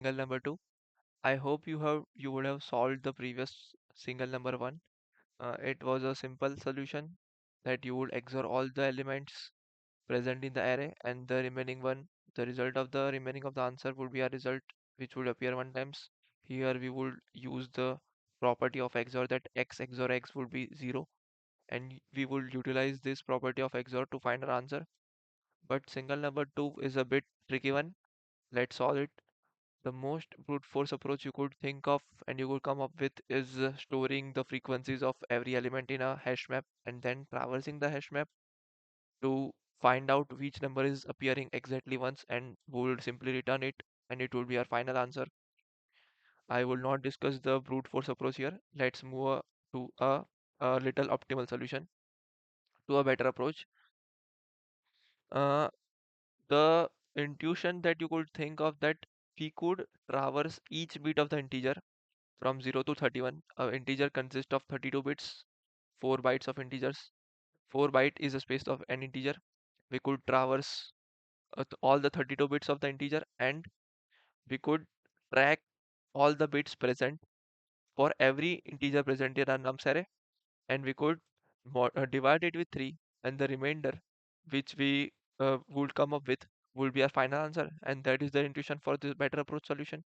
single number 2. I hope you would have solved the previous single number 1. It was a simple solution that you would XOR all the elements present in the array and the remaining one, the result of the remaining of the answer would be a result which would appear one times. Here we would use the property of XOR that x XOR x would be 0, and we would utilize this property of XOR to find our answer. But single number 2 is a bit tricky one. Let's solve it. The most brute force approach you could think of and you could come up with is storing the frequencies of every element in a hash map and then traversing the hash map to find out which number is appearing exactly once, and we will simply return it and it will be our final answer. I will not discuss the brute force approach here. Let's move to a little optimal solution, to a better approach. Uh, the intuition that you could think of that we could traverse each bit of the integer from 0 to 31. Integer consists of 32 bits, 4 bytes of integers. 4 byte is a space of an integer. We could traverse all the 32 bits of the integer, and we could track all the bits present for every integer present in our nums array, and we could divide it with 3, and the remainder which we would come up with will be our final answer, and that is the intuition for this better approach solution.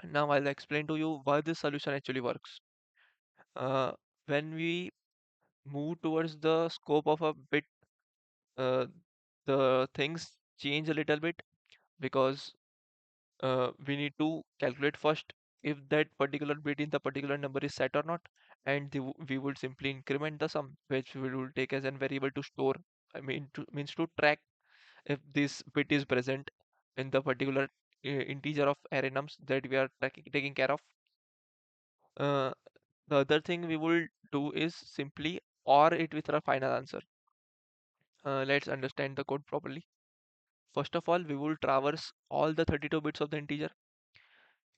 Now I'll explain to you why this solution actually works. uh, when we move towards the scope of a bit, uh, the things change a little bit, because we need to calculate first if that particular bit in the particular number is set or not, and we would simply increment the sum, which we will take as a variable to store. I mean, means to track if this bit is present in the particular integer of array nums that we are taking care of. Uh, the other thing we will do is simply OR it with our final answer. Let's understand the code properly. First of all, we will traverse all the 32 bits of the integer.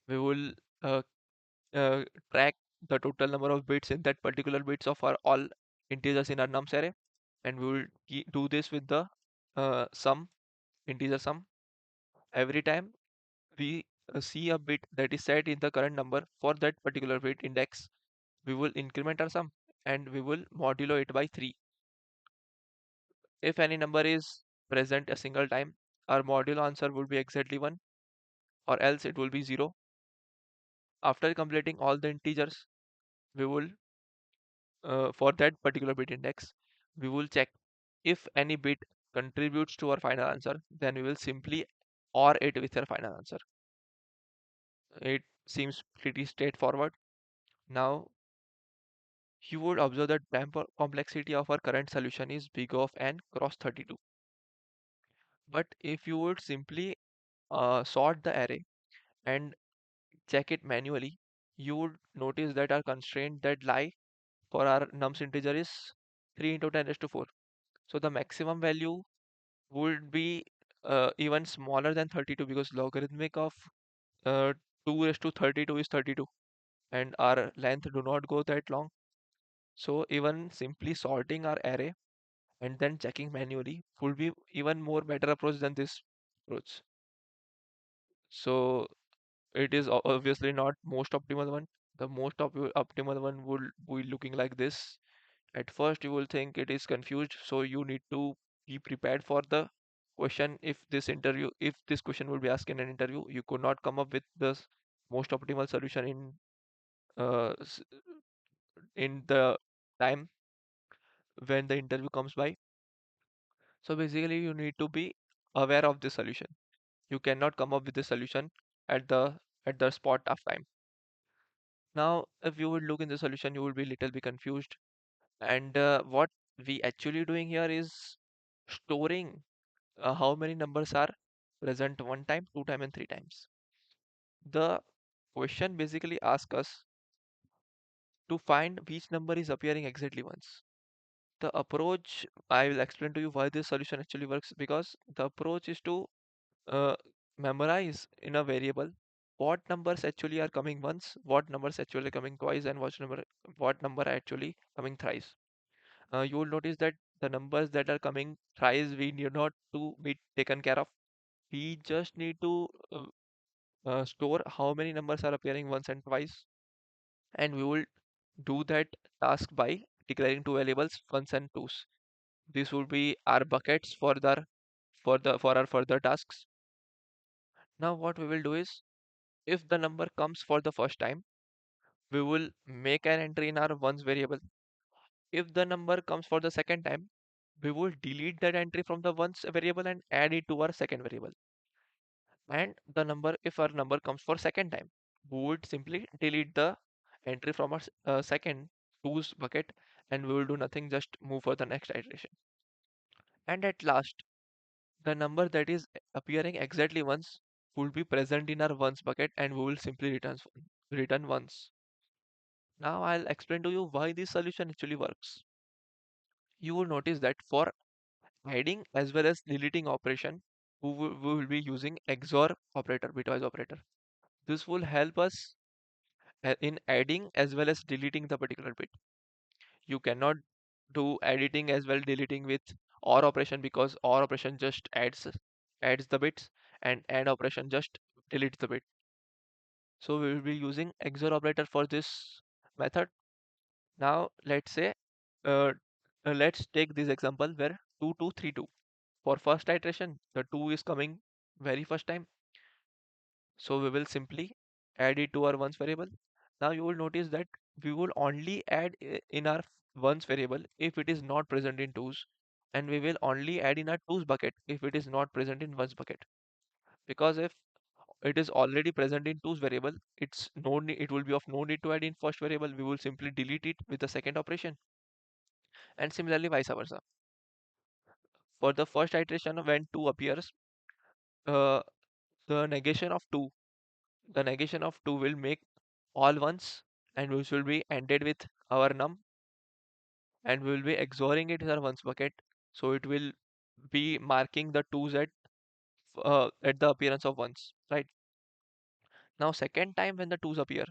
We will uh, uh, track the total number of bits in that particular bits of our all integers in our nums array, and we will do this with the sum, integer sum. Every time we see a bit that is set in the current number for that particular bit index, we will increment our sum and we will modulo it by 3. If any number is present a single time, our modulo answer will be exactly 1, or else it will be 0. After completing all the integers, we will, for that particular bit index, we will check if any bit contributes to our final answer, then we will simply OR it with our final answer. It seems pretty straightforward. Now, you would observe that time complexity of our current solution is big of n cross 32. But if you would simply sort the array and check it manually, you would notice that our constraint that lie for our nums integer is 3 into 10 raised to 4. So the maximum value would be even smaller than 32, because logarithmic of uh, 2 raised to 32 is 32, and our length do not go that long. So even simply sorting our array and then checking manually would be even more better approach than this approach. So it is obviously not most optimal one. The most optimal one would be looking like this. At first you will think it is confused, so you need to be prepared for the question. If this question will be asked in an interview, you could not come up with the most optimal solution uh, s- in the time when the interview comes by. So basically you need to be aware of the solution. You cannot come up with the solution at the spot of time. Now if you would look in the solution, you will be little bit confused, and what we actually doing here is storing how many numbers are present one time, two time, and three times. The question basically asks us to find which number is appearing exactly once. The approach, I will explain to you why this solution actually works, because the approach is to uh, memorize in a variable what numbers actually are coming once, what numbers actually coming twice, and what number are actually coming thrice. You will notice that the numbers that are coming thrice we need not to be taken care of. We just need to store how many numbers are appearing once and twice, and we will do that task by declaring two variables ones and twos. This will be our buckets for our further tasks. Now what we will do is, if the number comes for the first time, we will make an entry in our ones variable. If the number comes for the second time, we will delete that entry from the ones variable and add it to our second variable. And the number, if our number comes for second time, we would simply delete the entry from our second twos bucket, and we will do nothing, just move for the next iteration. And at last, the number that is appearing exactly once will be present in our ones bucket, and we will simply return once. Now I'll explain to you why this solution actually works. You will notice that for adding as well as deleting operation, we will be using XOR operator, bitwise operator. This will help us in adding as well as deleting the particular bit. You cannot do editing as well deleting with OR operation, because OR operation just adds the bits, and AND operation just deletes the bit. So we will be using XOR operator for this method. Now uh, let's take this example where 2232. For first iteration, the 2 is coming very first time. So we will simply add it to our ones variable. Now you will notice that we will only add in our ones variable if it is not present in twos, and we will only add in our twos bucket if it is not present in ones bucket. Because if it is already present in twos variable, it will be of no need to add in first variable. We will simply delete it with the second operation, and similarly vice versa. For the first iteration, when 2 appears, uh, the negation of 2 the negation of 2 will make all ones, and which will be ended with our num, and we will be XORing it with our ones bucket. So it will be marking the twos at the appearance of ones, right? Now second time when the twos appear,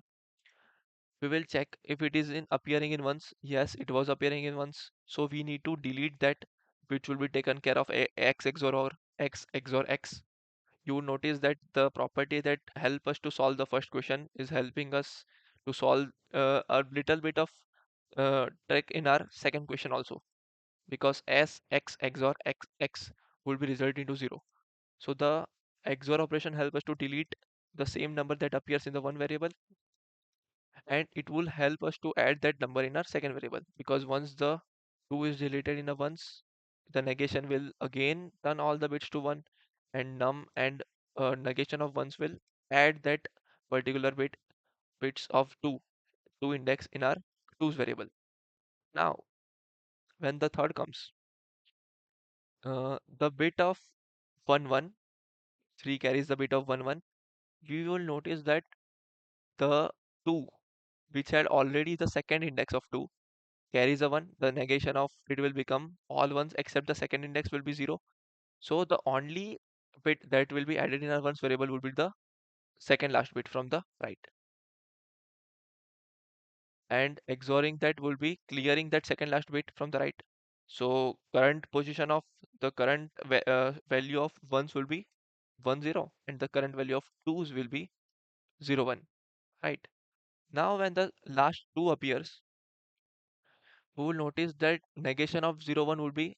we will check if it is in appearing in ones. Yes, it was appearing in ones, so we need to delete that, which will be taken care of x XOR or x XOR x. You will notice that the property that help us to solve the first question is helping us to solve a little bit of trick in our second question also, because s x XOR x x will be result into 0. So the XOR operation help us to delete the same number that appears in the one variable, and it will help us to add that number in our second variable, because once the 2 is deleted in a ones, the negation will again turn all the bits to 1, and num and negation of ones will add that particular bits of 2 to index in our 2's variable. Now when the third comes, the bit of 1 1, 3 carries the bit of 1 1, we will notice that the 2, which had already the second index of 2, carries a 1. The negation of it will become all ones except the second index will be 0. So the only bit that will be added in our ones variable will be the second last bit from the right. And XORing that will be clearing that second last bit from the right. So current position of the current value of ones will be 1 0, and the current value of twos will be 0 1. Right. Now when the last 2 appears, we will notice that negation of 0 1 will be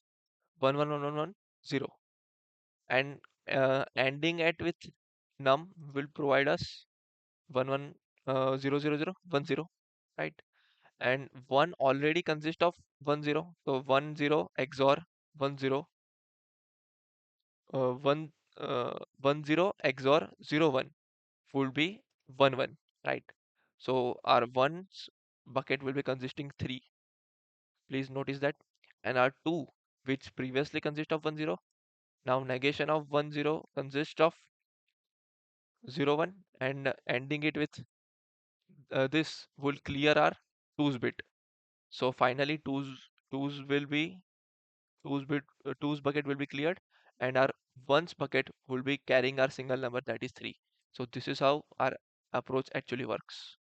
1 1 1 1 1 0, and ending it with num will provide us 1 1 0 0 0 1 0, right? And 1 already consists of 1 0, so 1 0 XOR 1 0, 1 1 0 XOR 0 1 would be 1 1, right? So our ones bucket will be consisting 3, please notice that, and our 2, which previously consist of 1 0, now negation of 1 0 consists of 0 1, and ending it with this will clear our 2's bit. So finally 2's will be 2's bucket will be cleared, and our ones bucket will be carrying our single number, that is 3. So this is how our approach actually works.